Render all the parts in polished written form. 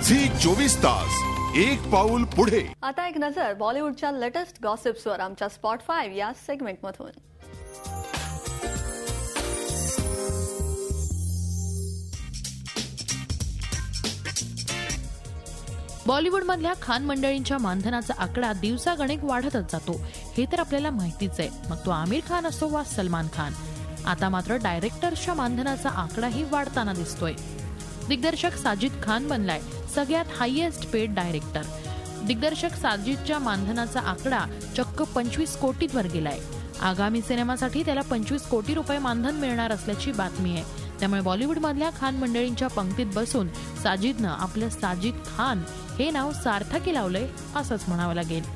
Zee 24 तास एक पाऊल पुढे। आता एक नजर बॉलिवूडच्या लेटेस्ट गॉसिप्सवर आमच्या स्पॉट 5 या सेगमेंटमधून। बॉलिवूडमधल्या खान मंडळींच्या मानधनाचा आकडा दिवसागणिक वाढतच जातो, हे तर आपल्याला माहितीच आहे। मग तो आमिर खान असो वा सलमान खान, आता मात्र डायरेक्टर्सच्या मानधनाचा आकडाही वाढताना दिसतोय। दिग्दर्शक साजिद खान बनलाय सगळ्यात हायेस्ट पेड डायरेक्टर। दिग्दर्शक साजिदच्या मानधनाचा आकडा चक्क 25 कोटींवर गेलाय। आगामी सिनेमासाठी त्याला 25 कोटी रुपये मानधन मिळणार असल्याची बातमी आहे। त्यामुळे बॉलिवूडमधल्या खान मंडळींच्या पंक्तीत बसून साजिदनं आपलं साजिद खान हे नाव सार्थकी लावलंय असंच म्हणावं लागेल।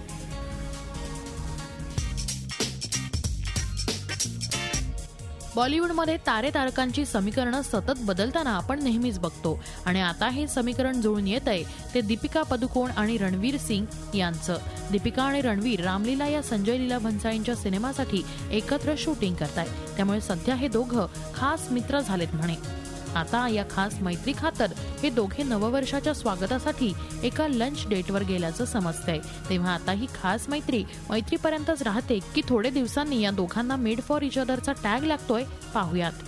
बॉलिवूडमध्ये तारे तारकांची समीकरणं सतत बदलताना आपण नेहमीच बघतो आणि आता हे समीकरण जुळून येतंय ते दीपिका पदुकोण आणि रणवीर सिंग यांचं। दीपिका आणि रणवीर रामलीला या संजय लीला भन्साळींच्या सिनेमासाठी एकत्र शूटिंग करतायत, त्यामुळे सध्या हे दोघं खास मित्र झालेत म्हणे। आता या खास मैत्री खातर हे दोघे नववर्षाच्या स्वागतासाठी एका लंच डेटवर गेल्याचं समजतंय। तेव्हा आता ही खास मैत्रीपर्यंतच राहते की थोडे दिवसांनी या दोघांना मेड फॉर इच अदरचा टॅग लागतोय, पाहूयात।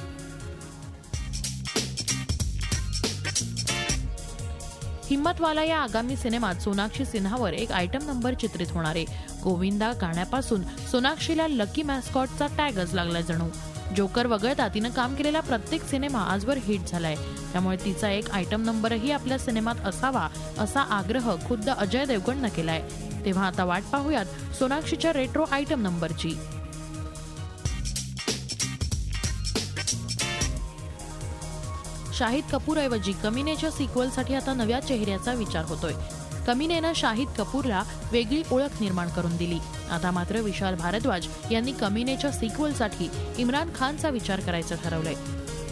हिम्मतवाला या आगामी सिनेमात सोनाक्षी सिन्हावर एक आयटम नंबर चित्रित होणार आहे। गोविंदा गाण्यापासून सोनाक्षीला लकी मॅस्कॉटचा टॅगच लागलाय जणू। जोकर वगळता तिनं काम केलेला प्रत्येक सिनेमा आजवर हिट झालाय, त्यामुळे तिचा एक आयटम नंबरही आपल्या सिनेमात असावा असा आग्रह खुद्द अजय देवगणनं केलाय। तेव्हा आता वाट पाहूयात सोनाक्षीच्या रेट्रो आयटम नंबरची। शाहिद कपूर ऐवजी कमीनेच्या सिक्वलसाठी आता नव्या चेहऱ्याचा विचार होतोय। कमीनेनं शाहिद कपूरला वेगळी ओळख निर्माण करून दिली। आता मात्र विशाल भारद्वाज यांनी कमीनेच्या सिक्वलसाठी इम्रान खानचा विचार करायचं ठरवलंय।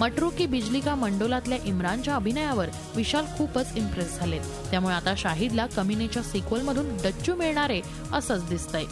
मटरू की बिजली का मंडोलातल्या इम्रानच्या अभिनयावर विशाल खूपच इम्प्रेस झालेत, त्यामुळे आता शाहिदला कमीनेच्या सिक्वलमधून डच्चू मिळणार आहे असंच दिसतंय।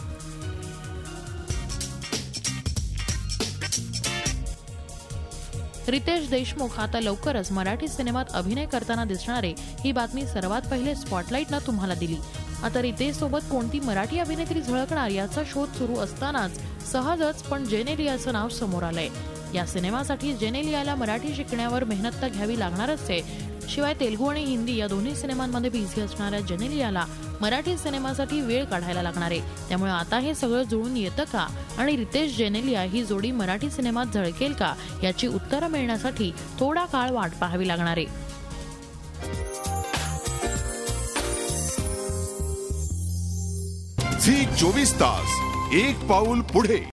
रितेश देशमुख आता लवकरच मराठी सिनेमात अभिनय करताना दिसणार आहे, ही बातमी सर्वात पहिले स्पॉटलाइटनं तुम्हाला दिली। आता रितेश सोबत कोणती मराठी अभिनेत्री झळकणार याचा शोध सुरू असतानाच सहजच पण जेनेलियाचं नाव समोर आलंय। या सिनेमासाठी जेनेलियाला मराठी शिकण्यावर मेहनत तर घ्यावी लागणारच आहे, शिवाय तेलुगू आणि हिंदी या दोन्ही सिनेमांमध्ये बिझी असणाऱ्या जेनेलियाला मराठी सिनेमासाठी वेळ काढायला लागणार आहे। त्यामुळे आता हे सगळं जुळून येतं का आणि रितेश जेनेलिया ही जोडी मराठी सिनेमात झळकेल का याची उत्तरं मिळण्यासाठी थोडा काळ वाट पाहावी लागणार आहे। झी 24 तास एक पाऊल पुढे।